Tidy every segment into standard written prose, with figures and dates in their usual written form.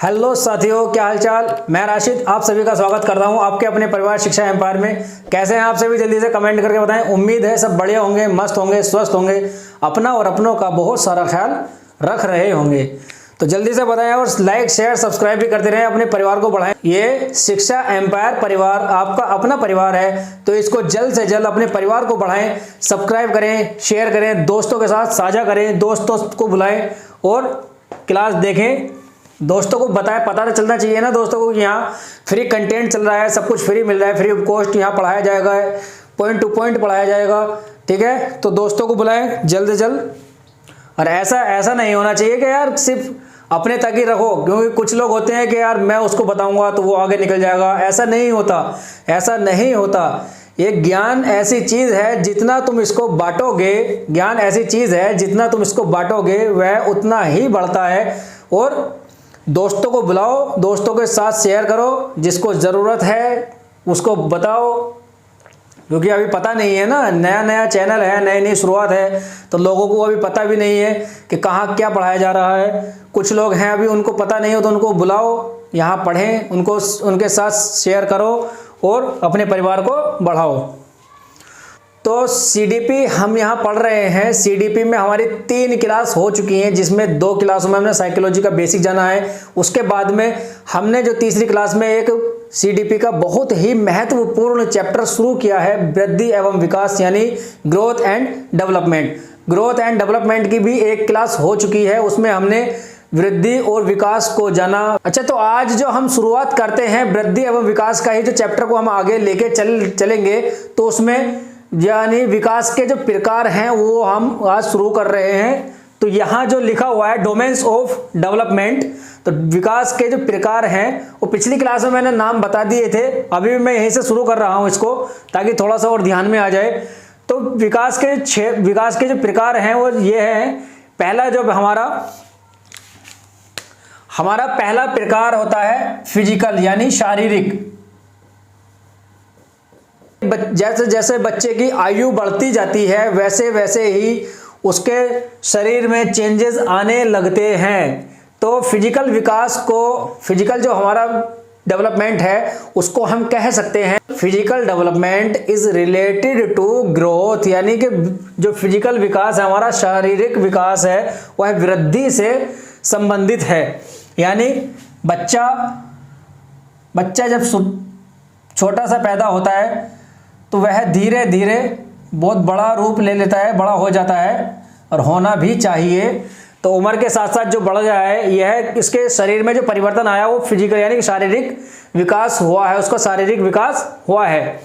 Hello साथियों, क्या हालचाल। मैं राशिद आप सभी का स्वागत करता हूं आपके अपने परिवार शिक्षा एम्पायर में। कैसे हैं आप सभी, जल्दी से कमेंट करके बताएं। उम्मीद है सब बढ़िया होंगे, मस्त होंगे, स्वस्थ होंगे, अपना और अपनों का बहुत सारा ख्याल रख रहे होंगे। तो जल्दी से बताएं और लाइक शेयर सब्सक्राइब भी करते रहें, अपने परिवार को बढ़ाएं। ये शिक्षा एम्पायर परिवार आपका अपना परिवार है, तो इसको जल्द से जल्द अपने परिवार को बढ़ाएं। सब्सक्राइब करें, शेयर करें, दोस्तों के साथ साझा करें, दोस्तों को बुलाएं और क्लास देखें। दोस्तों को बताएं, पता तो चलना चाहिए ना दोस्तों को, यहाँ फ्री कंटेंट चल रहा है, सब कुछ फ्री मिल रहा है, फ्री ऑफ कॉस्ट यहाँ पढ़ाया जाएगा, पॉइंट टू पॉइंट पढ़ाया जाएगा। ठीक है, तो दोस्तों को बुलाएं जल्द से जल्द। और ऐसा नहीं होना चाहिए कि यार सिर्फ अपने तक ही रखो, क्योंकि कुछ लोग होते हैं कि यार मैं उसको बताऊंगा तो वो आगे निकल जाएगा। ऐसा नहीं होता, ऐसा नहीं होता। ये ज्ञान ऐसी चीज है, जितना तुम इसको बांटोगे, ज्ञान ऐसी चीज है जितना तुम इसको बांटोगे वह उतना ही बढ़ता है। और दोस्तों को बुलाओ, दोस्तों के साथ शेयर करो, जिसको ज़रूरत है उसको बताओ, क्योंकि अभी पता नहीं है ना, नया नया चैनल है, नई नई शुरुआत है, तो लोगों को अभी पता भी नहीं है कि कहाँ क्या पढ़ाया जा रहा है। कुछ लोग हैं अभी उनको पता नहीं हो, तो उनको बुलाओ, यहाँ पढ़ें, उनको उनके साथ शेयर करो और अपने परिवार को बढ़ाओ। तो सीडीपी हम यहाँ पढ़ रहे हैं। सीडीपी में हमारी 3 क्लास हो चुकी हैं, जिसमें 2 क्लासों में हमने साइकोलॉजी का बेसिक जाना है। उसके बाद में हमने जो तीसरी क्लास में एक सीडीपी का बहुत ही महत्वपूर्ण चैप्टर शुरू किया है, वृद्धि एवं विकास, यानी growth and development. Growth and development की भी एक क्लास हो चुकी है, उसमें हमने वृद्धि और विकास को जाना। अच्छा, तो आज जो हम शुरुआत करते हैं वृद्धि एवं विकास का ही जो चैप्टर को हम आगे लेके चलेंगे, तो उसमें यानी विकास के जो प्रकार हैं वो हम आज शुरू कर रहे हैं। तो यहाँ जो लिखा हुआ है डोमेन्स ऑफ डेवलपमेंट, तो विकास के जो प्रकार हैं वो पिछली क्लास में मैंने नाम बता दिए थे, अभी भी मैं यहीं से शुरू कर रहा हूँ इसको, ताकि थोड़ा सा और ध्यान में आ जाए। तो विकास के जो प्रकार हैं वो ये हैं। पहला जो हमारा पहला प्रकार होता है फिजिकल, यानी शारीरिक। जैसे जैसे बच्चे की आयु बढ़ती जाती है वैसे वैसे ही उसके शरीर में चेंजेस आने लगते हैं। तो फिजिकल विकास को, फिजिकल जो हमारा डेवलपमेंट है उसको हम कह सकते हैं physical development is related to growth, यानी कि जो फिजिकल विकास है, हमारा शारीरिक विकास है, वह वृद्धि से संबंधित है। यानी बच्चा जब छोटा सा पैदा होता है तो वह धीरे धीरे बहुत बड़ा रूप ले लेता है, बड़ा हो जाता है, और होना भी चाहिए। तो उम्र के साथ साथ जो बढ़ जाए, यह इसके शरीर में जो परिवर्तन आया वो फिजिकल यानी कि शारीरिक विकास हुआ है, उसका शारीरिक विकास हुआ है।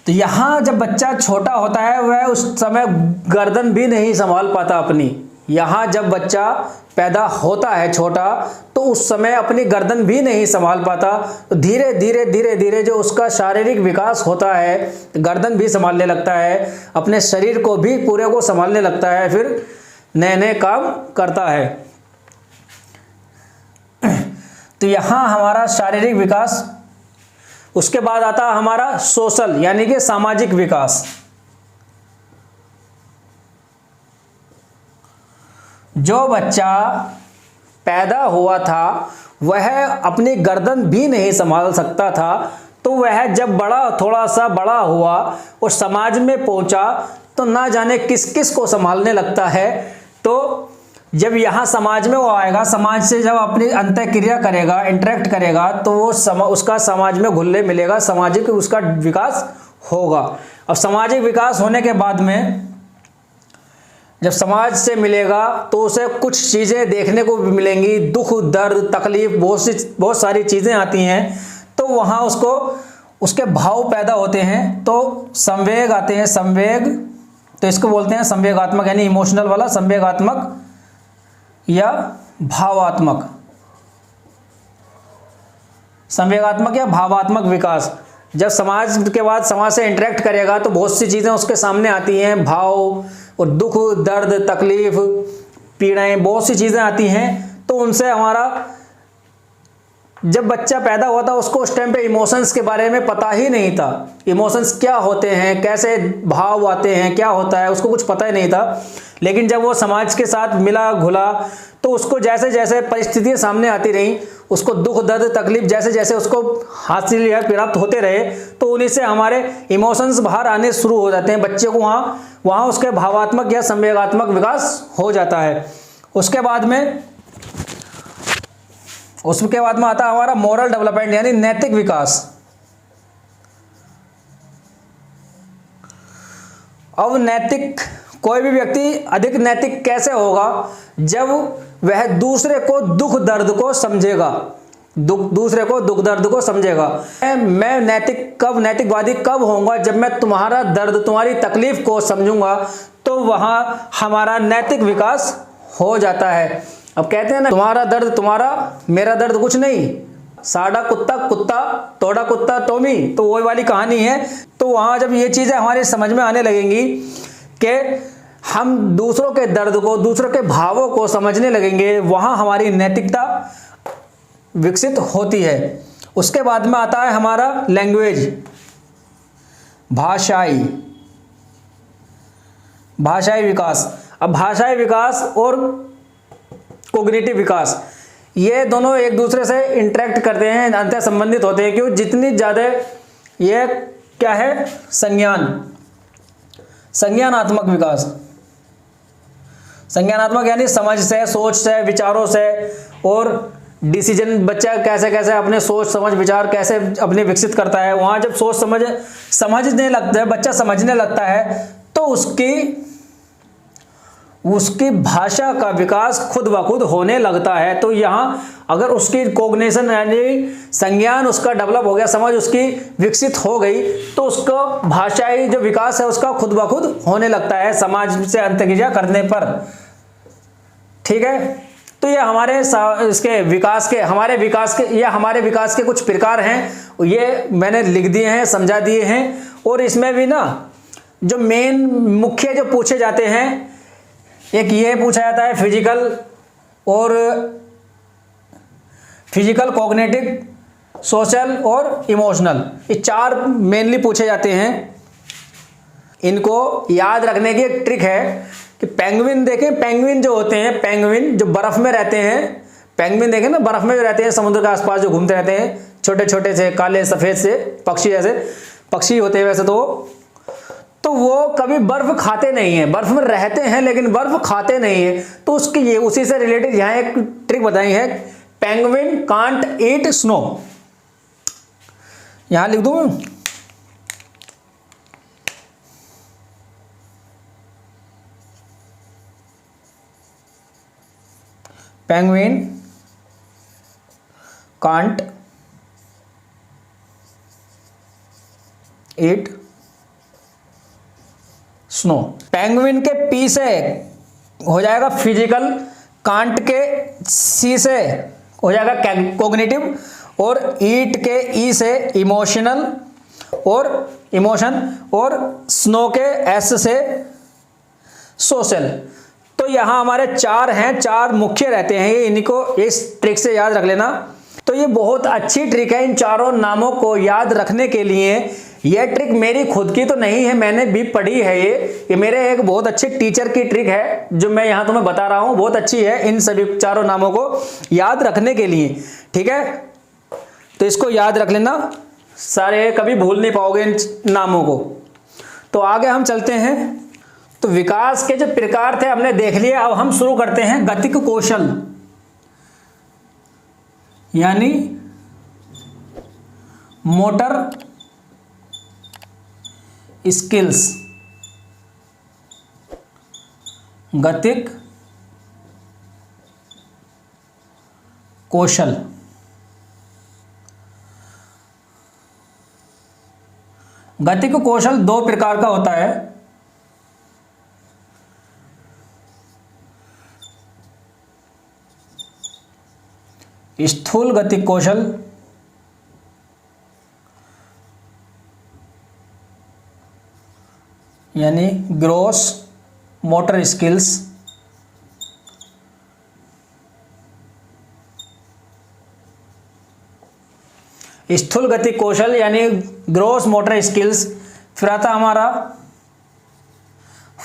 तो यहाँ जब बच्चा छोटा होता है वह उस समय गर्दन भी नहीं संभाल पाता अपनी। यहाँ जब बच्चा पैदा होता है छोटा, तो उस समय अपनी गर्दन भी नहीं संभाल पाता। तो धीरे धीरे जो उसका शारीरिक विकास होता है, गर्दन भी संभालने लगता है, अपने शरीर को भी पूरे को संभालने लगता है, फिर नए नए काम करता है। तो यहाँ हमारा शारीरिक विकास, उसके बाद आता है हमारा सोशल यानी कि सामाजिक विकास। जो बच्चा पैदा हुआ था वह अपनी गर्दन भी नहीं संभाल सकता था, तो वह जब थोड़ा सा बड़ा हुआ और समाज में पहुंचा, तो ना जाने किस किस को संभालने लगता है। तो जब यहाँ समाज में वो आएगा, समाज से जब अपनी अंतःक्रिया करेगा, इंटरेक्ट करेगा, तो वो उसका समाज में घुलने मिलेगा, सामाजिक उसका विकास होगा। अब सामाजिक विकास होने के बाद में जब समाज से मिलेगा तो उसे कुछ चीज़ें देखने को भी मिलेंगी, दुख दर्द तकलीफ बहुत सारी चीज़ें आती हैं। तो वहाँ उसके भाव पैदा होते हैं, तो संवेग आते हैं, संवेग, तो इसको बोलते हैं संवेगात्मक, यानी इमोशनल वाला संवेगात्मक या भावात्मक, संवेगात्मक या भावात्मक विकास। जब समाज के बाद समाज से इंटरेक्ट करेगा तो बहुत सी चीज़ें उसके सामने आती हैं, भाव और दुख दर्द तकलीफ पीड़ाएं, बहुत सी चीज़ें आती हैं। तो उनसे हमारा जब बच्चा पैदा हुआ था उसको उस टाइम पे इमोशंस के बारे में पता ही नहीं था। इमोशंस क्या होते हैं, कैसे भाव आते हैं, क्या होता है, उसको कुछ पता ही नहीं था। लेकिन जब वो समाज के साथ मिला घुला तो उसको जैसे जैसे परिस्थितियां सामने आती रहीं, उसको दुख दर्द तकलीफ जैसे जैसे उसको हासिल या प्राप्त होते रहे, तो उन्हीं से हमारे इमोशंस बाहर आने शुरू हो जाते हैं। बच्चे को वहाँ उसके भावात्मक या संवेगात्मक विकास हो जाता है। उसके बाद में आता है हमारा मोरल डेवलपमेंट यानी नैतिक विकास। अब नैतिक, कोई भी व्यक्ति अधिक नैतिक कैसे होगा, जब वह दूसरे को दुख दर्द को समझेगा, दूसरे को दुख दर्द को समझेगा। मैं नैतिकवादी कब होऊंगा, जब मैं तुम्हारा दर्द, तुम्हारी तकलीफ को समझूंगा, तो वहां हमारा नैतिक विकास हो जाता है। अब कहते हैं ना, तुम्हारा दर्द तुम्हारा, मेरा दर्द कुछ नहीं, साड़ा कुत्ता कुत्ता, तोड़ा कुत्ता टोमी, तो वही वाली कहानी है। तो वहां जब ये चीजें हमारे समझ में आने लगेंगी कि हम दूसरों के दर्द को, दूसरों के भावों को समझने लगेंगे, वहां हमारी नैतिकता विकसित होती है। उसके बाद में आता है हमारा लैंग्वेज, भाषाई विकास। अब भाषाई विकास और कोग्निटिव विकास, ये दोनों एक दूसरे से इंटरेक्ट करते हैं, अंतर संबंधित होते हैं। क्यों? जितनी ज़्यादा ये क्या है, संज्ञानात्मक विकास। संज्ञानात्मक यानी समझ से, सोच से, विचारों से और डिसीजन, बच्चा कैसे कैसे अपने सोच समझ विचार कैसे अपने विकसित करता है। वहाँ जब सोच समझने लगता है, बच्चा समझने लगता है, तो उसकी भाषा का विकास खुद ब खुद होने लगता है। तो यहाँ अगर उसकी कोग्निशन यानी संज्ञान उसका डेवलप हो गया, समझ उसकी विकसित हो गई, तो उसका भाषाई जो विकास है उसका खुद ब खुद होने लगता है समाज से अंतर्क्रिया करने पर। ठीक है, तो ये हमारे विकास के कुछ प्रकार हैं, ये मैंने लिख दिए हैं, समझा दिए हैं। और इसमें भी ना जो मेन मुख्य जो पूछे जाते हैं, एक ये पूछा जाता है फिजिकल, कॉग्निटिव, सोशल और इमोशनल। ये चार मेनली पूछे जाते हैं। इनको याद रखने की एक ट्रिक है कि पेंगुइन देखें, पेंगुइन जो होते हैं, पेंगुइन जो बर्फ में रहते हैं, पेंगुइन देखें ना, बर्फ में जो रहते हैं, समुद्र के आसपास जो घूमते रहते हैं, छोटे छोटे से काले सफ़ेद से पक्षी, जैसे पक्षी होते हैं वैसे तो वो कभी बर्फ खाते नहीं है, बर्फ में रहते हैं लेकिन बर्फ खाते नहीं है। तो उसी से रिलेटेड यहाँ एक ट्रिक बताई है, पेंगुइन कांट ईट स्नो। यहां लिख दूं, penguin can't eat snow. Penguin के पी से हो जाएगा फिजिकल, कांट के सी से हो जाएगा कोग्निटिव, और ईट के ई से इमोशन, और स्नो के एस से सोशल। तो यहाँ हमारे चार हैं, चार मुख्य रहते हैं, ये इनको इस ट्रिक से याद रख लेना। तो ये बहुत अच्छी ट्रिक है इन चारों नामों को याद रखने के लिए। यह ट्रिक मेरी खुद की तो नहीं है, मैंने भी पढ़ी है। ये मेरे एक बहुत अच्छे टीचर की ट्रिक है जो मैं यहाँ तुम्हें बता रहा हूँ, बहुत अच्छी है इन सभी चारों नामों को याद रखने के लिए। ठीक है, तो इसको याद रख लेना, सारे कभी भूल नहीं पाओगे इन नामों को। तो आगे हम चलते हैं। तो विकास के जो प्रकार थे हमने देख लिए, अब हम शुरू करते हैं गतिक कौशल यानी मोटर स्किल्स। गतिक कौशल, गतिक कौशल दो प्रकार का होता है। स्थूल गतिक कौशल यानी ग्रॉस मोटर स्किल्स, स्थूल गतिक कौशल यानी ग्रॉस मोटर स्किल्स। फिर आता हमारा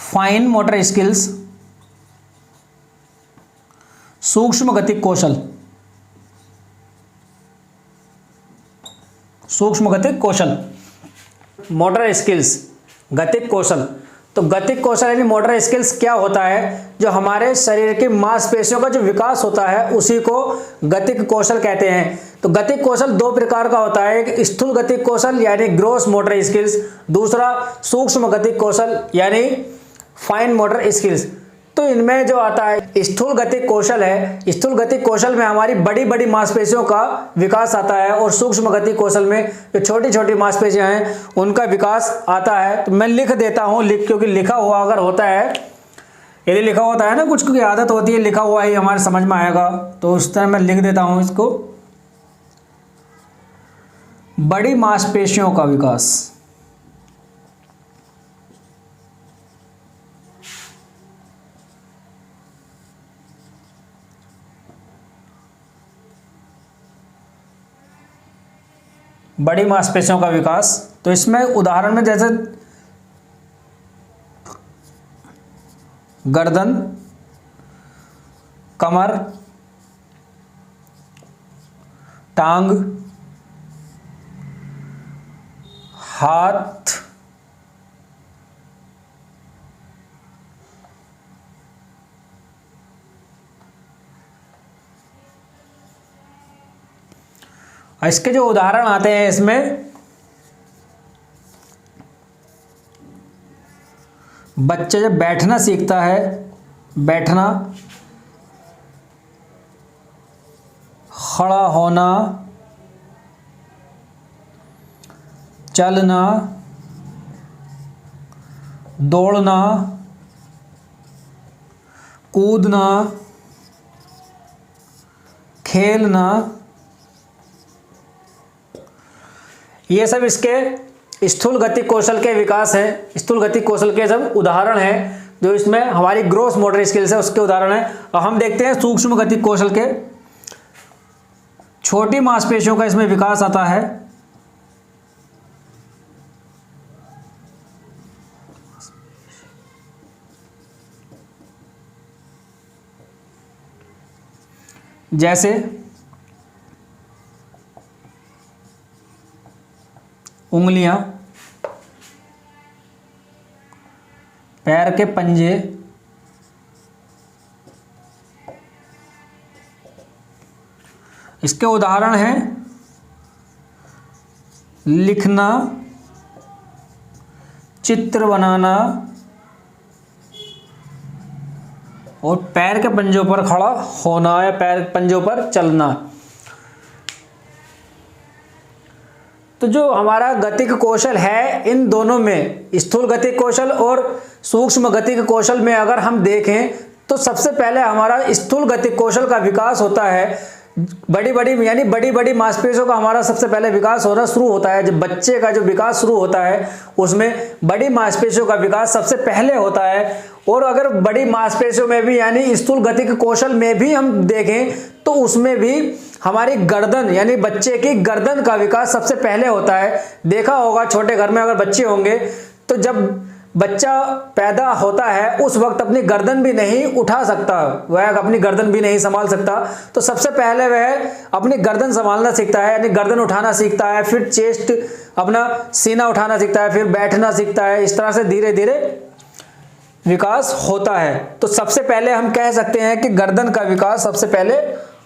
फाइन मोटर स्किल्स, सूक्ष्म गतिक कौशल, सूक्ष्म गतिक कौशल, मोटर स्किल्स, गतिक कौशल। तो गतिक कौशल यानी मोटर स्किल्स क्या होता है? जो हमारे शरीर की मांसपेशियों का जो विकास होता है उसी को गतिक कौशल कहते हैं। तो गतिक कौशल दो प्रकार का होता है, एक स्थूल गतिक कौशल यानी ग्रॉस मोटर स्किल्स, दूसरा सूक्ष्म गतिक कौशल यानी फाइन मोटर स्किल्स। तो इनमें जो आता है स्थूल गतिक कौशल है, स्थूल गतिक कौशल में हमारी बड़ी बड़ी मांसपेशियों का विकास आता है और सूक्ष्म गतिक कौशल में जो छोटी छोटी मांसपेशियां हैं उनका विकास आता है। तो मैं लिख देता हूं, क्योंकि लिखा हुआ अगर होता है, यदि लिखा होता है ना कुछ की आदत होती है, लिखा हुआ ही हमारे समझ में आएगा, तो उस तरह मैं लिख देता हूं इसको। बड़ी मांसपेशियों का विकास, बड़ी मांसपेशियों का विकास। तो इसमें उदाहरण में जैसे गर्दन, कमर, टांग, हाथ, इसके जो उदाहरण आते हैं इसमें बच्चे जब बैठना सीखता है, बैठना, खड़ा होना, चलना, दौड़ना, कूदना, खेलना, ये सब इसके स्थूल गतिक कौशल के विकास है, स्थूल गतिक कौशल के सब उदाहरण हैं जो इसमें हमारी ग्रॉस मोटर स्किल्स है उसके उदाहरण है। और हम देखते हैं सूक्ष्म गतिक कौशल के, छोटी मांसपेशियों का इसमें विकास आता है, जैसे उंगलियां, पैर के पंजे, इसके उदाहरण हैं लिखना, चित्र बनाना और पैर के पंजों पर खड़ा होना या पैर के पंजों पर चलना। तो जो हमारा गतिक कौशल है इन दोनों में, स्थूल गतिक कौशल और सूक्ष्म गतिक कौशल में अगर हम देखें तो सबसे पहले हमारा स्थूल गतिक कौशल का विकास होता है, बड़ी बड़ी मांसपेशियों का हमारा सबसे पहले विकास होना शुरू होता है। जब बच्चे का जो विकास शुरू होता है उसमें बड़ी मांसपेशियों का विकास सबसे पहले होता है। और अगर बड़ी मांसपेशियों में भी यानी स्थूल गतिक कौशल में भी हम देखें तो उसमें भी हमारी गर्दन यानी बच्चे की गर्दन का विकास सबसे पहले होता है। देखा होगा छोटे घर में अगर बच्चे होंगे तो जब बच्चा पैदा होता है उस वक्त अपनी गर्दन भी नहीं उठा सकता, वह अपनी गर्दन भी नहीं संभाल सकता। तो सबसे पहले वह अपनी गर्दन संभालना सीखता है यानी गर्दन उठाना सीखता है, फिर चेस्ट अपना सीना उठाना सीखता है, फिर बैठना सीखता है। इस तरह से धीरे धीरे विकास होता है। तो सबसे पहले हम कह सकते हैं कि गर्दन का विकास सबसे पहले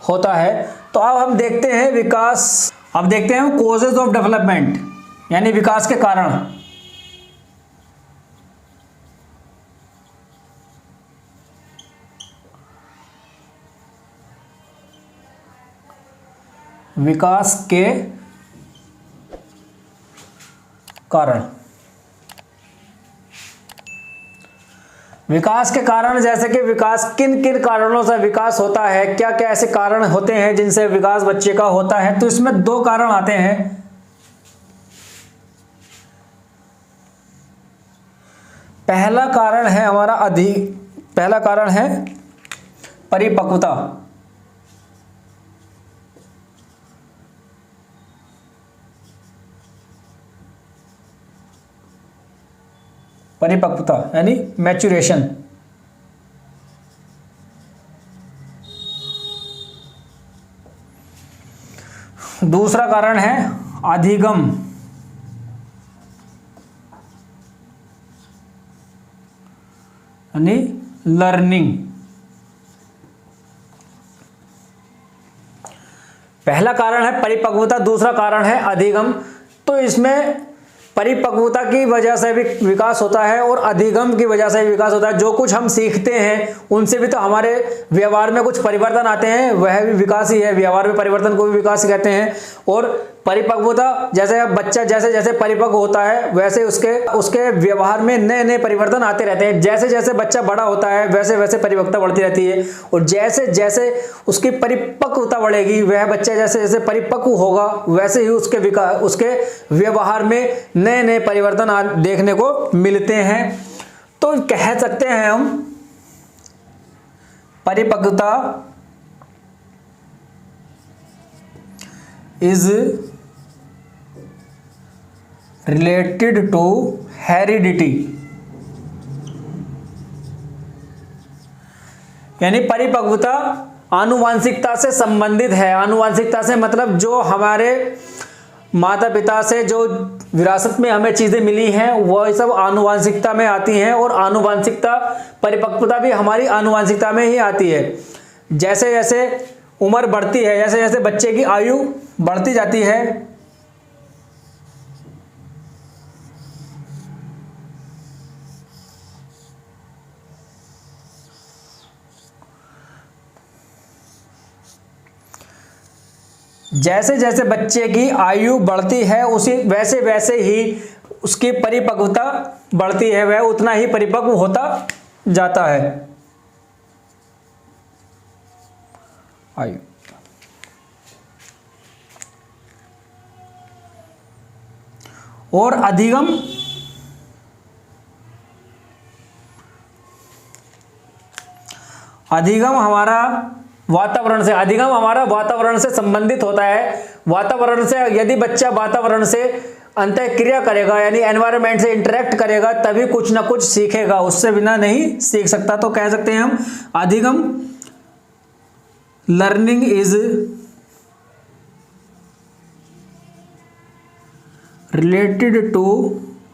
होता है। तो अब हम देखते हैं विकास, अब देखते हैं कॉजेज ऑफ डेवलपमेंट यानी विकास के कारण। विकास के कारण, विकास के कारण जैसे कि विकास किन किन कारणों से विकास होता है, क्या क्या ऐसे कारण होते हैं जिनसे विकास बच्चे का होता है। तो इसमें दो कारण आते हैं। पहला कारण है हमारा पहला कारण है परिपक्वता। परिपक्वता यानी मैच्यूरेशन। दूसरा कारण है अधिगम, यानी लर्निंग। पहला कारण है परिपक्वता, दूसरा कारण है अधिगम। तो इसमें परिपक्वता की वजह से भी विकास होता है और अधिगम की वजह से भी विकास होता है। जो कुछ हम सीखते हैं उनसे भी तो हमारे व्यवहार में कुछ परिवर्तन आते हैं, वह भी विकास ही है। व्यवहार में परिवर्तन को भी विकास कहते हैं। और परिपक्वता, जैसे बच्चा जैसे जैसे परिपक्व होता है वैसे उसके व्यवहार में नए नए परिवर्तन आते रहते हैं। जैसे जैसे बच्चा बड़ा होता है वैसे वैसे परिपक्वता बढ़ती रहती है। और जैसे जैसे उसकी परिपक्वता बढ़ेगी, वह बच्चा जैसे जैसे परिपक्व होगा वैसे ही उसके व्यवहार में नए नए परिवर्तन देखने को मिलते हैं। तो कह सकते हैं हम परिपक्वता इज रिलेटेड टू हेरिडिटी, यानी परिपक्वता आनुवांशिकता से संबंधित है। आनुवांशिकता से मतलब जो हमारे माता पिता से जो विरासत में हमें चीजें मिली हैं वह सब आनुवांशिकता में आती हैं। और आनुवांशिकता, परिपक्वता भी हमारी आनुवांशिकता में ही आती है। जैसे जैसे उम्र बढ़ती है, जैसे जैसे बच्चे की आयु बढ़ती जाती है, जैसे जैसे बच्चे की आयु बढ़ती है उसी वैसे वैसे ही उसकी परिपक्वता बढ़ती है, वह उतना ही परिपक्व होता जाता है। आयु और अधिगम, अधिगम हमारा वातावरण से, अधिगम हमारा वातावरण से संबंधित होता है। वातावरण से, यदि बच्चा वातावरण से अंतःक्रिया करेगा यानी एनवायरनमेंट से इंटरेक्ट करेगा तभी कुछ ना कुछ सीखेगा, उससे बिना नहीं सीख सकता। तो कह सकते हैं हम अधिगम, learning is related to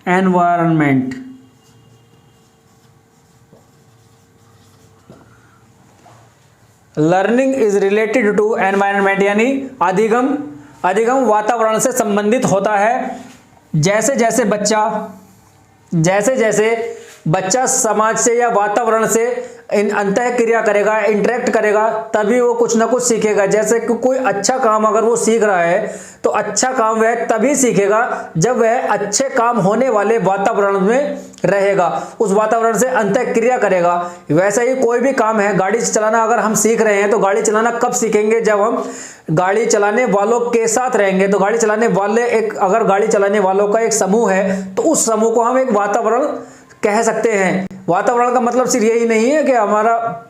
environment. Learning is related to environment, यानी अधिगम वातावरण से संबंधित होता है। जैसे जैसे बच्चा समाज से या वातावरण से अंतःक्रिया करेगा, इंटरेक्ट करेगा तभी वो कुछ ना कुछ सीखेगा। जैसे कि कोई अच्छा काम अगर वो सीख रहा है तो अच्छा काम वह तभी सीखेगा जब वह अच्छे काम होने वाले वातावरण में रहेगा, उस वातावरण से अंतःक्रिया करेगा। वैसे ही कोई भी काम है, गाड़ी चलाना अगर हम सीख रहे हैं तो गाड़ी चलाना कब सीखेंगे? जब हम गाड़ी चलाने वालों के साथ रहेंगे। तो गाड़ी चलाने वाले अगर गाड़ी चलाने वालों का एक समूह है तो उस समूह को हम एक वातावरण कह सकते हैं। वातावरण का मतलब सिर्फ यही नहीं है कि हमारा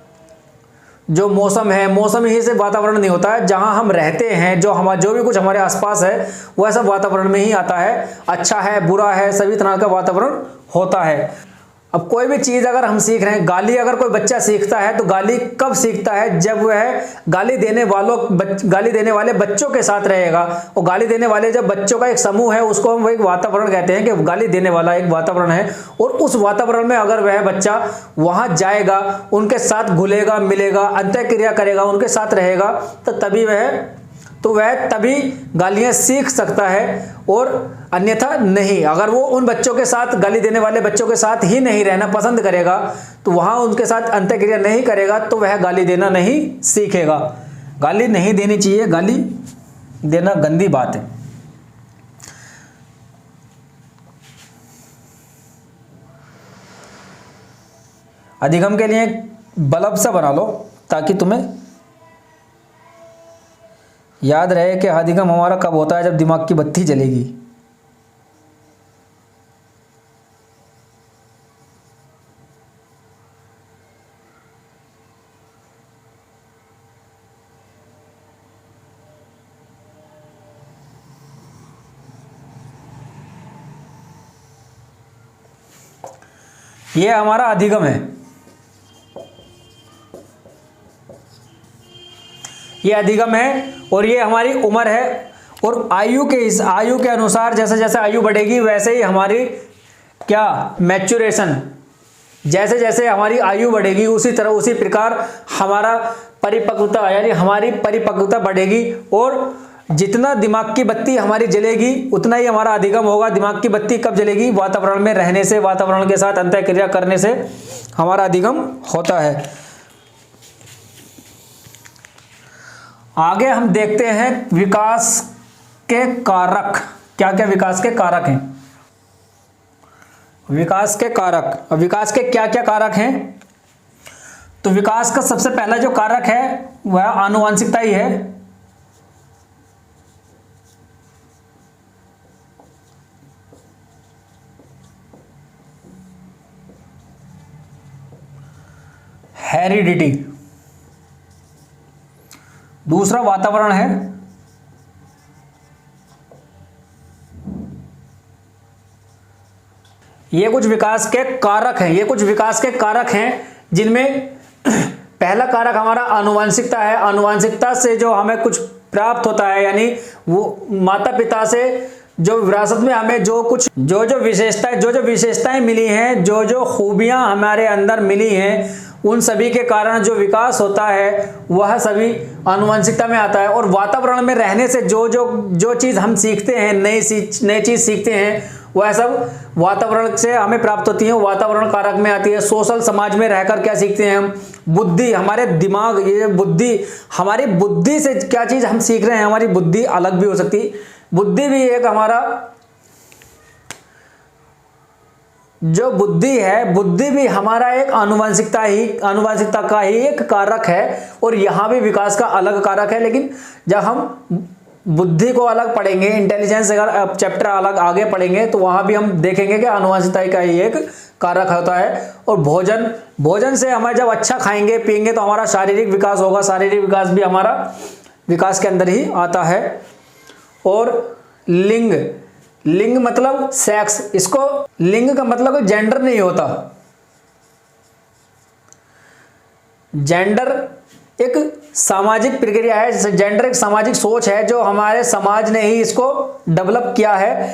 जो मौसम है, मौसम ही से वातावरण नहीं होता है। जहां हम रहते हैं, जो भी कुछ हमारे आसपास है वह सब वातावरण में ही आता है। अच्छा है, बुरा है, सभी तरह का वातावरण होता है। अब कोई भी चीज अगर हम सीख रहे हैं, गाली अगर कोई बच्चा सीखता है तो गाली कब सीखता है? जब वह गाली देने वाले बच्चों के साथ रहेगा। और गाली देने वाले जब बच्चों का एक समूह है उसको हम एक वातावरण कहते हैं कि गाली देने वाला एक वातावरण है। और उस वातावरण में अगर वह बच्चा वहां जाएगा, उनके साथ घुलेगा मिलेगा, अंतःक्रिया करेगा, उनके साथ रहेगा तो वह तभी गालियां सीख सकता है और अन्यथा नहीं। अगर वो उन बच्चों के साथ, गाली देने वाले बच्चों के साथ ही नहीं रहना पसंद करेगा तो वहां उनके साथ अंतःक्रिया नहीं करेगा तो वह गाली देना नहीं सीखेगा। गाली नहीं देनी चाहिए, गाली देना गंदी बात है। अधिगम के लिए बल्ब सा बना लो ताकि तुम्हें याद रहे कि अधिगम हमारा कब होता है, जब दिमाग की बत्ती जलेगी। ये हमारा अधिगम है, ये अधिगम है। और ये हमारी उम्र है। और आयु के अनुसार जैसे जैसे आयु बढ़ेगी वैसे ही हमारी क्या मैच्योरेशन, जैसे जैसे हमारी आयु बढ़ेगी उसी तरह उसी प्रकार हमारा परिपक्वता यानी हमारी परिपक्वता बढ़ेगी। और जितना दिमाग की बत्ती हमारी जलेगी उतना ही हमारा अधिगम होगा। दिमाग की बत्ती कब जलेगी? वातावरण में रहने से, वातावरण के साथ अंतःक्रिया करने से हमारा अधिगम होता है। आगे हम देखते हैं विकास के कारक। क्या क्या विकास के कारक हैं? विकास के कारक, और विकास के क्या क्या कारक हैं? तो विकास का सबसे पहला जो कारक है वह आनुवंशिकता ही है। हेरिडिटी। दूसरा वातावरण है। ये कुछ विकास के कारक हैं, ये कुछ विकास के कारक हैं जिनमें पहला कारक हमारा आनुवंशिकता है। आनुवंशिकता से जो हमें कुछ प्राप्त होता है यानी वो माता पिता से जो विरासत में हमें जो विशेषताएं मिली हैं, जो खूबियां हमारे अंदर मिली हैं, उन सभी के कारण जो विकास होता है वह सभी आनुवंशिकता में आता है। और वातावरण में रहने से जो चीज़ हम सीखते हैं, नई चीज़ सीखते हैं, वह सब वातावरण से हमें प्राप्त होती है, वातावरण कारक में आती है। सोशल समाज में रहकर क्या सीखते हैं हम? बुद्धि, हमारे दिमाग, ये बुद्धि, हमारी बुद्धि से क्या चीज़ हम सीख रहे हैं, हमारी बुद्धि अलग भी हो सकती है। बुद्धि भी एक हमारा जो बुद्धि है, बुद्धि भी हमारा एक आनुवंशिकता का ही एक कारक है। और यहाँ भी विकास का अलग कारक है। लेकिन जब हम बुद्धि को अलग पढ़ेंगे, इंटेलिजेंस अगर चैप्टर अलग आगे पढ़ेंगे तो वहाँ भी हम देखेंगे कि आनुवंशिकता का ही एक कारक होता है। और भोजन से हमें जब अच्छा खाएंगे पिएंगे तो हमारा शारीरिक विकास होगा। शारीरिक विकास भी हमारा विकास के अंदर ही आता है। और लिंग मतलब सेक्स, इसको लिंग का मतलब जेंडर नहीं होता। जेंडर एक सामाजिक प्रक्रिया है, जेंडर एक सामाजिक सोच है जो हमारे समाज ने ही इसको डेवलप किया है।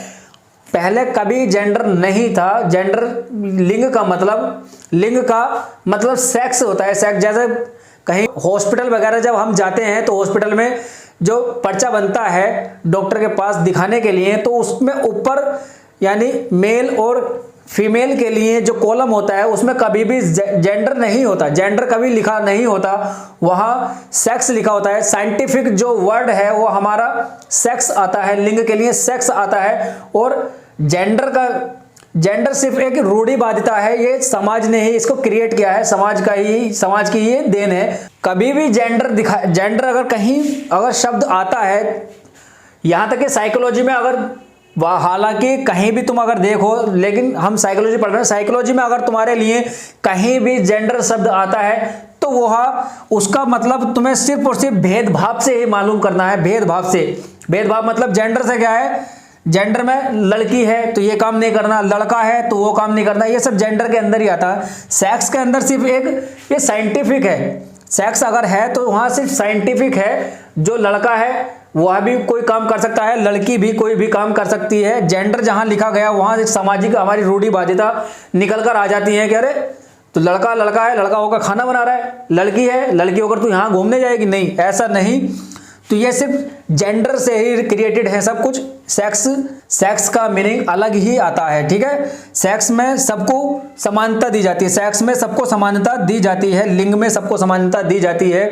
पहले कभी जेंडर नहीं था। जेंडर लिंग का मतलब सेक्स होता है। सेक्स, जैसे कहीं हॉस्पिटल वगैरह जब हम जाते हैं तो हॉस्पिटल में जो पर्चा बनता है डॉक्टर के पास दिखाने के लिए, तो उसमें ऊपर यानी मेल और फीमेल के लिए जो कॉलम होता है उसमें कभी भी जेंडर नहीं होता, जेंडर कभी लिखा नहीं होता, वहाँ सेक्स लिखा होता है। साइंटिफिक जो वर्ड है वो हमारा सेक्स आता है, लिंग के लिए सेक्स आता है। और जेंडर सिर्फ एक रूढ़िवादिता है, ये समाज ने ही इसको क्रिएट किया है, समाज की ये देन है। कभी भी जेंडर अगर शब्द आता है, यहाँ तक कि साइकोलॉजी में हालांकि कहीं भी तुम अगर देखो, लेकिन हम साइकोलॉजी पढ़ रहे हैं, साइकोलॉजी में अगर तुम्हारे लिए कहीं भी जेंडर शब्द आता है तो वह उसका मतलब तुम्हें सिर्फ और सिर्फ भेदभाव से ही मालूम करना है। भेदभाव मतलब जेंडर से क्या है? जेंडर में लड़की है तो ये काम नहीं करना, लड़का है तो वो काम नहीं करना, ये सब जेंडर के अंदर ही आता है। सेक्स के अंदर सिर्फ ये साइंटिफिक है। सेक्स अगर है तो वहाँ सिर्फ साइंटिफिक है। जो लड़का है वह भी कोई काम कर सकता है, लड़की भी कोई भी काम कर सकती है। जेंडर जहाँ लिखा गया वहाँ एक सामाजिक हमारी रूढ़िवादिता निकल कर आ जाती है कि अरे तो लड़का है, लड़का होकर खाना बना रहा है, लड़की है, लड़की होकर तू यहाँ घूमने जाएगी, नहीं, ऐसा नहीं। तो ये सिर्फ जेंडर से ही क्रिएटेड है सब कुछ। सेक्स का मीनिंग अलग ही आता है, ठीक है। सेक्स में सबको समानता दी जाती है, सेक्स में सबको समानता दी जाती है, लिंग में सबको समानता दी जाती है।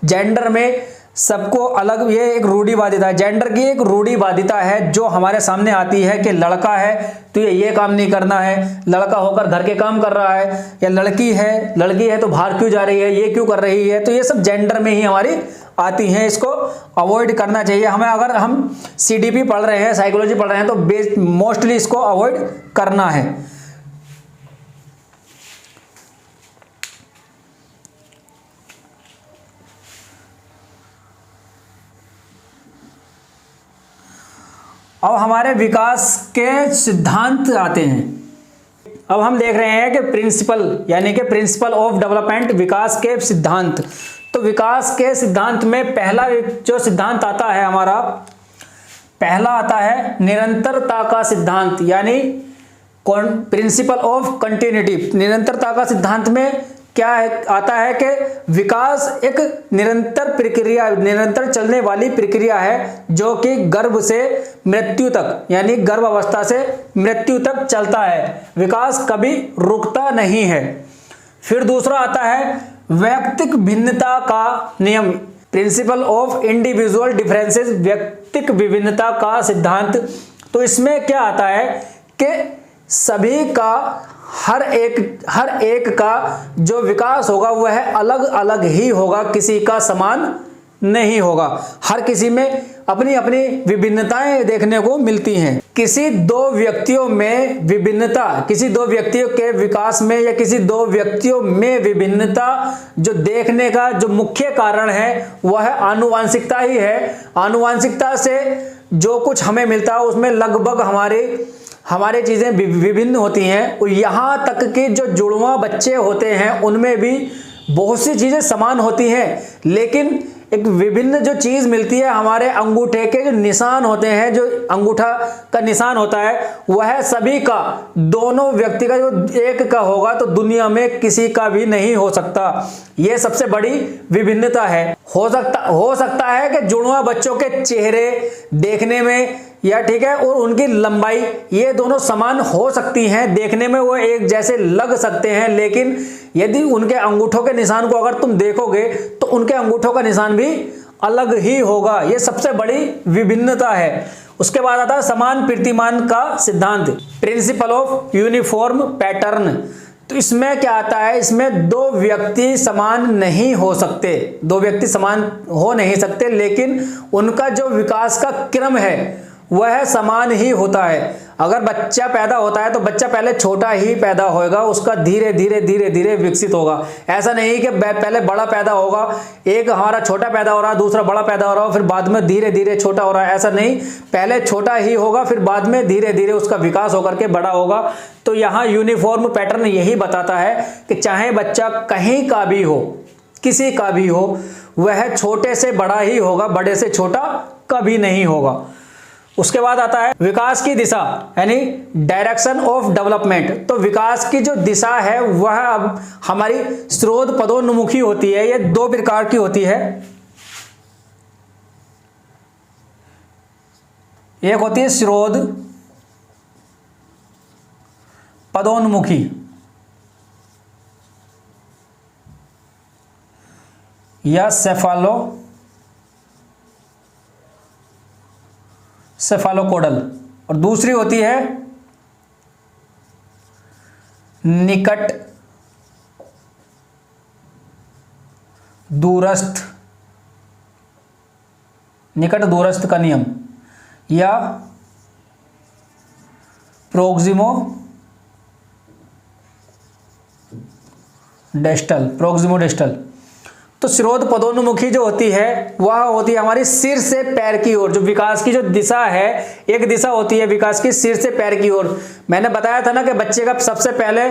जेंडर में सबको अलग, ये एक रूढ़िवादिता है, जेंडर की एक रूढ़िवादिता है जो हमारे सामने आती है कि लड़का है तो ये काम नहीं करना है, लड़का होकर घर के काम कर रहा है, या लड़की है तो बाहर क्यों जा रही है, ये क्यों कर रही है। तो ये सब जेंडर में ही हमारी आती हैं, इसको अवॉइड करना चाहिए हमें। अगर हम सीडीपी पढ़ रहे हैं, साइकोलॉजी पढ़ रहे हैं तो मोस्टली इसको अवॉइड करना है। अब हमारे विकास के सिद्धांत आते हैं। अब हम देख रहे हैं कि प्रिंसिपल यानी कि प्रिंसिपल ऑफ डेवलपमेंट, विकास के सिद्धांत। तो विकास के सिद्धांत में पहला जो सिद्धांत आता है हमारा, पहला आता है निरंतरता का सिद्धांत, यानी प्रिंसिपल ऑफ कंटिन्यूटी। निरंतरता का सिद्धांत में क्या आता है कि विकास एक निरंतर प्रक्रिया, निरंतर चलने वाली प्रक्रिया है जो कि गर्भ से मृत्यु तक यानी गर्भ अवस्था से मृत्यु तक चलता है, विकास कभी रुकता नहीं है। फिर दूसरा आता है वैयक्तिक भिन्नता का नियम, प्रिंसिपल ऑफ इंडिविजुअल डिफरेंसेस, व्यक्तिक विभिन्नता का सिद्धांत। तो इसमें क्या आता है कि सभी का हर एक का जो विकास होगा वह अलग अलग ही होगा, किसी का समान नहीं होगा। हर किसी में अपनी अपनी विभिन्नताएं देखने को मिलती हैं। किसी दो व्यक्तियों में विभिन्नता, किसी दो व्यक्तियों के विकास में या किसी दो व्यक्तियों में विभिन्नता जो देखने का जो मुख्य कारण है वह आनुवांशिकता ही है। आनुवांशिकता से जो कुछ हमें मिलता है उसमें लगभग हमारे चीज़ें विभिन्न होती हैं, और यहाँ तक कि जो जुड़वा बच्चे होते हैं उनमें भी बहुत सी चीज़ें समान होती हैं, लेकिन एक विभिन्न जो चीज़ मिलती है, हमारे अंगूठे के जो निशान होते हैं, जो अंगूठा का निशान होता है वह सभी का, दोनों व्यक्ति का जो एक का होगा तो दुनिया में किसी का भी नहीं हो सकता। यह सबसे बड़ी विभिन्नता है। हो सकता है कि जुड़वा बच्चों के चेहरे देखने में या ठीक है और उनकी लंबाई ये दोनों समान हो सकती हैं, देखने में वो एक जैसे लग सकते हैं, लेकिन यदि उनके अंगूठों के निशान को अगर तुम देखोगे तो उनके अंगूठों का निशान भी अलग ही होगा। ये सबसे बड़ी विभिन्नता है। उसके बाद आता है समान कीर्तिमान का सिद्धांत, प्रिंसिपल ऑफ यूनिफॉर्म पैटर्न। तो इसमें क्या आता है, इसमें दो व्यक्ति समान नहीं हो सकते, दो व्यक्ति समान हो नहीं सकते, लेकिन उनका जो विकास का क्रम है वह समान ही होता है। अगर बच्चा पैदा होता है तो बच्चा पहले छोटा ही पैदा होगा, उसका धीरे धीरे विकसित होगा। ऐसा नहीं कि पहले बड़ा पैदा होगा, एक हमारा छोटा पैदा हो रहा है, दूसरा बड़ा पैदा हो रहा है, फिर बाद में धीरे धीरे छोटा हो रहा है, ऐसा नहीं। पहले छोटा ही होगा, फिर बाद में धीरे धीरे उसका विकास होकर के बड़ा होगा। तो यहाँ यूनिफॉर्म पैटर्न यही बताता है कि चाहे बच्चा कहीं का भी हो, किसी का भी हो, वह छोटे से बड़ा ही होगा, बड़े से छोटा कभी नहीं होगा। उसके बाद आता है विकास की दिशा यानी डायरेक्शन ऑफ डेवलपमेंट। तो विकास की जो दिशा है वह अब हमारी स्रोत पदोन्मुखी होती है। ये दो प्रकार की होती है, एक होती है स्रोत पदोन्मुखी, या सेफालोकोडल, और दूसरी होती है निकट दूरस्थ का नियम, या प्रोक्सिमो डिस्टल। तो स्रोत पदोन्मुखी जो होती है वह होती है हमारी सिर से पैर की ओर। जो विकास की जो दिशा है, एक दिशा होती है विकास की सिर से पैर की ओर। मैंने बताया था ना कि बच्चे का सबसे पहले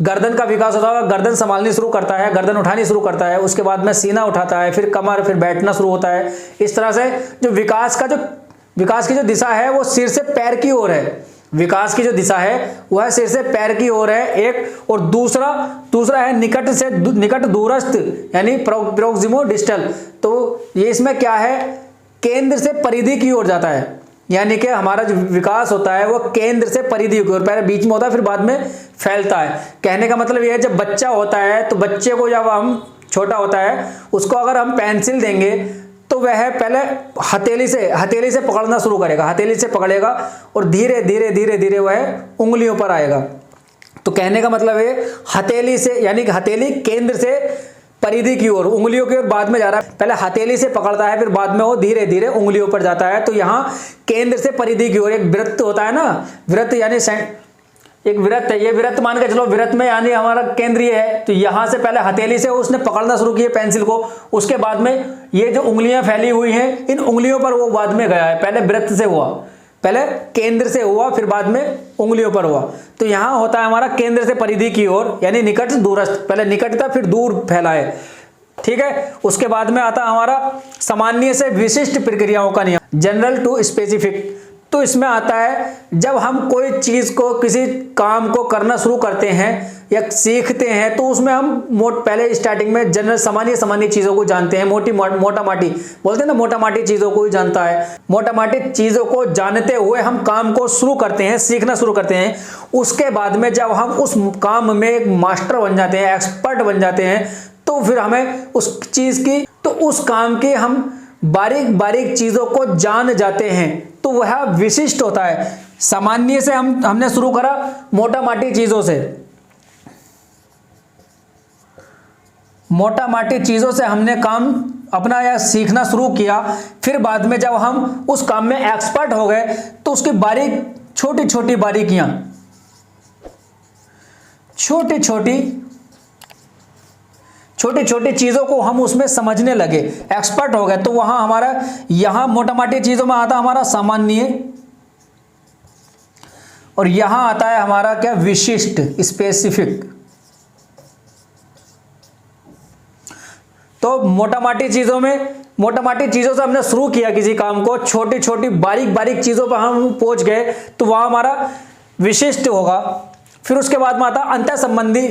गर्दन का विकास होता है, गर्दन संभालनी शुरू करता है, गर्दन उठानी शुरू करता है, उसके बाद में सीना उठाता है, फिर कमर, फिर बैठना शुरू होता है। इस तरह से जो विकास की जो दिशा है वो सिर से पैर की ओर है। विकास की जो दिशा है वह सिर से पैर की ओर है एक, और दूसरा है निकट दूरस्थ यानी प्रोक्सिमो डिस्टल। तो ये इसमें क्या है, केंद्र से परिधि की ओर जाता है, यानी कि हमारा जो विकास होता है वो केंद्र से परिधि की ओर, पहले बीच में होता है फिर बाद में फैलता है। कहने का मतलब ये है जब बच्चा होता है तो बच्चे को जब हम छोटा होता है उसको अगर हम पेंसिल देंगे तो वह पहले हथेली से पकड़ना शुरू करेगा, हथेली से पकड़ेगा और धीरे धीरे वह उंगलियों पर आएगा। तो कहने का मतलब है हथेली से यानी कि हथेली केंद्र से परिधि की ओर, उंगलियों की ओर बाद में जा रहा है। पहले हथेली से पकड़ता है फिर बाद में वो धीरे धीरे उंगलियों पर जाता है। तो यहाँ केंद्र से परिधि की ओर एक वृत्त होता है ना, वृत्त यानी एक वृत्त है, ये वृत्त मान के चलो, वृत्त में यानी हमारा केंद्रीय है। तो यहाँ से पहले हथेली से उसने पकड़ना शुरू किया पेंसिल को, उसके बाद में ये जो उंगलियां फैली हुई हैं इन उंगलियों पर वो बाद में गया है, पहले वृत्त से हुआ। पहले केंद्र से हुआ, फिर बाद में उंगलियों पर हुआ। तो यहां होता है हमारा केंद्र से परिधि की ओर, यानी निकट से दूरस्थ, पहले निकट था फिर दूर फैला है, ठीक है। उसके बाद में आता हमारा सामान्य से विशिष्ट प्रक्रियाओं का नियम, जनरल टू स्पेसिफिक। तो इसमें आता है जब हम कोई चीज को, किसी काम को करना शुरू करते हैं या सीखते हैं, तो उसमें हम पहले स्टार्टिंग में जनरल सामान्य चीजों को जानते हैं, मोटा माटी बोलते हैं ना, मोटा माटी चीजों को ही जानता है। मोटा माटी चीजों को जानते हुए हम काम को शुरू करते हैं, सीखना शुरू करते हैं। उसके बाद में जब हम उस काम में एक मास्टर बन जाते हैं, एक्सपर्ट बन जाते हैं, तो फिर हमें उस चीज की, तो उस काम की हम बारीक बारीक चीजों को जान जाते हैं, तो वह विशिष्ट होता है। सामान्य से हमने शुरू करा, मोटा माटी चीजों से, मोटा माटी चीजों से हमने काम अपना या सीखना शुरू किया। फिर बाद में जब हम उस काम में एक्सपर्ट हो गए, तो उसकी बारीक छोटी छोटी बारीकियां, छोटी छोटी चीजों को हम उसमें समझने लगे, एक्सपर्ट हो गए। तो वहां हमारा, यहां मोटा माटी चीजों में आता हमारा सामान्य, और यहां आता है हमारा क्या, विशिष्ट, स्पेसिफिक। तो मोटा माटी चीजों से हमने शुरू किया किसी काम को, छोटी छोटी बारीक बारीक चीजों पर हम पहुंच गए, तो वहां हमारा विशिष्ट होगा। फिर उसके बाद में आता अंतर संबंधी।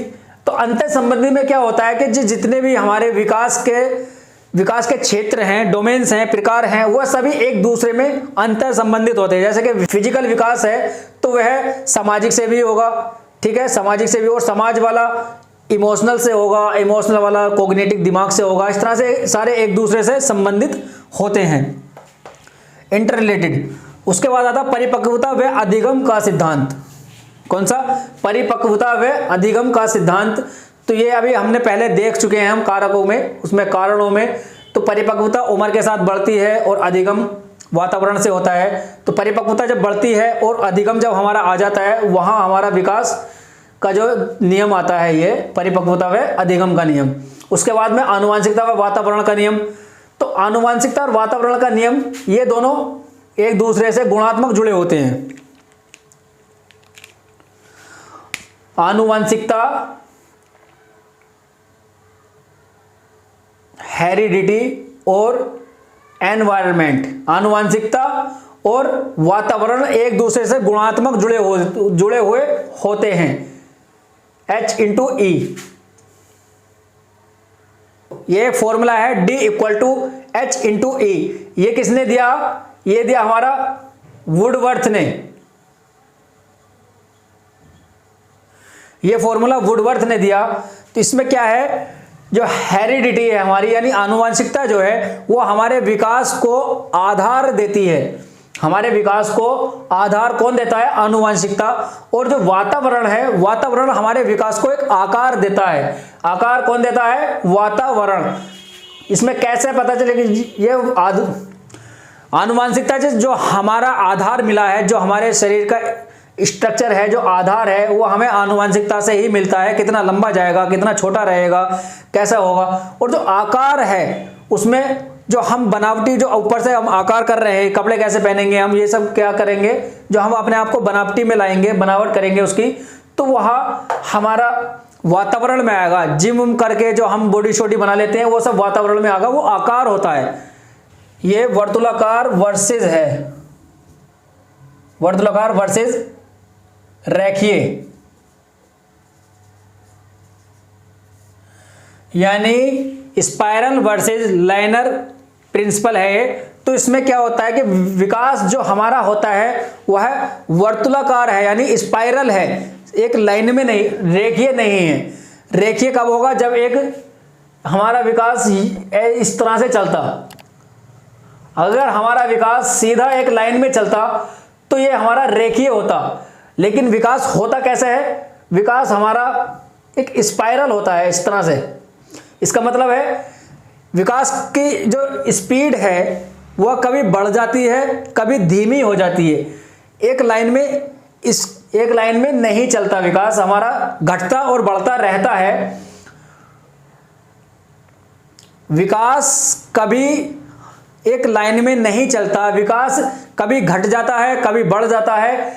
तो अंतर संबंधी में क्या होता है कि जितने भी हमारे विकास के क्षेत्र हैं, डोमेन्स हैं, प्रकार हैं, वह सभी एक दूसरे में अंतर संबंधित होते हैं। जैसे कि फिजिकल विकास है तो वह सामाजिक से भी होगा, ठीक है, सामाजिक से भी, और समाज वाला इमोशनल से होगा, इमोशनल वाला कॉग्निटिव दिमाग से होगा। इस तरह से सारे एक दूसरे से संबंधित होते हैं, इंटर रिलेटेड। उसके बाद आता परिपक्वता व अधिगम का सिद्धांत। कौन सा, परिपक्वता व अधिगम का सिद्धांत। तो ये अभी हमने पहले देख चुके हैं हम कारकों में, उसमें कारणों में। तो परिपक्वता उम्र के साथ बढ़ती है और अधिगम वातावरण से होता है। तो परिपक्वता जब बढ़ती है और अधिगम जब हमारा आ जाता है, वहां हमारा विकास का जो नियम आता है, ये परिपक्वता व अधिगम का नियम। उसके बाद में आनुवांशिकता व वातावरण का नियम। तो आनुवांशिकता और वातावरण का नियम, ये दोनों एक दूसरे से गुणात्मक जुड़े होते हैं। आनुवांशिकता, हेरिडिटी और एनवायरनमेंट। आनुवांशिकता और वातावरण एक दूसरे से गुणात्मक जुड़े हुए होते हैं, H/E। ये एक फॉर्मूला है, D = H/E। ये किसने दिया, ये दिया हमारा वुडवर्थ ने। ये फॉर्मूला वुडवर्थ ने दिया। तो इसमें क्या है, जो हेरिडिटी है हमारी, यानी आनुवांशिकता जो है, वो हमारे विकास को आधार देती है। हमारे विकास को आधार कौन देता है, आनुवांशिकता। और जो वातावरण है, वातावरण हमारे विकास को एक आकार देता है। आकार कौन देता है, वातावरण। इसमें कैसे पता चलेगा, ये आनुवांशिकता जो हमारा आधार मिला है, जो हमारे शरीर का स्ट्रक्चर है, जो आधार है, वो हमें आनुवांशिकता से ही मिलता है। कितना लंबा जाएगा, कितना छोटा रहेगा, कैसा होगा। और जो आकार है, उसमें जो हम बनावटी, जो ऊपर से हम आकार कर रहे हैं, कपड़े कैसे पहनेंगे हम, ये सब क्या करेंगे, जो हम अपने आप को बनावटी में लाएंगे, बनावट करेंगे उसकी, तो वह हमारा वातावरण में आएगा। जिम करके जो हम बॉडी शॉडी बना लेते हैं, वो सब वातावरण में आएगा, वो आकार होता है। ये वर्तुलाकार वर्सेस है, वर्तुलाकार वर्सेस रेखीय, यानी स्पाइरल वर्सेस लाइनर प्रिंसिपल है। तो इसमें क्या होता है कि विकास जो हमारा होता है वह वर्तुलाकार है, यानी स्पाइरल है, एक लाइन में नहीं, रेखीय नहीं है। रेखीय कब होगा, जब एक हमारा विकास इस तरह से चलता। अगर हमारा विकास सीधा एक लाइन में चलता तो ये हमारा रेखीय होता। लेकिन विकास होता कैसे है, विकास हमारा एक स्पाइरल होता है, इस तरह से। इसका मतलब है विकास की जो स्पीड है वह कभी बढ़ जाती है, कभी धीमी हो जाती है। एक लाइन में नहीं चलता विकास, हमारा घटता और बढ़ता रहता है। विकास कभी एक लाइन में नहीं चलता। विकास कभी घट जाता है, कभी बढ़ जाता है,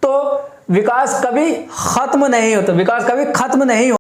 तो विकास कभी खत्म नहीं होता, विकास कभी खत्म नहीं होता।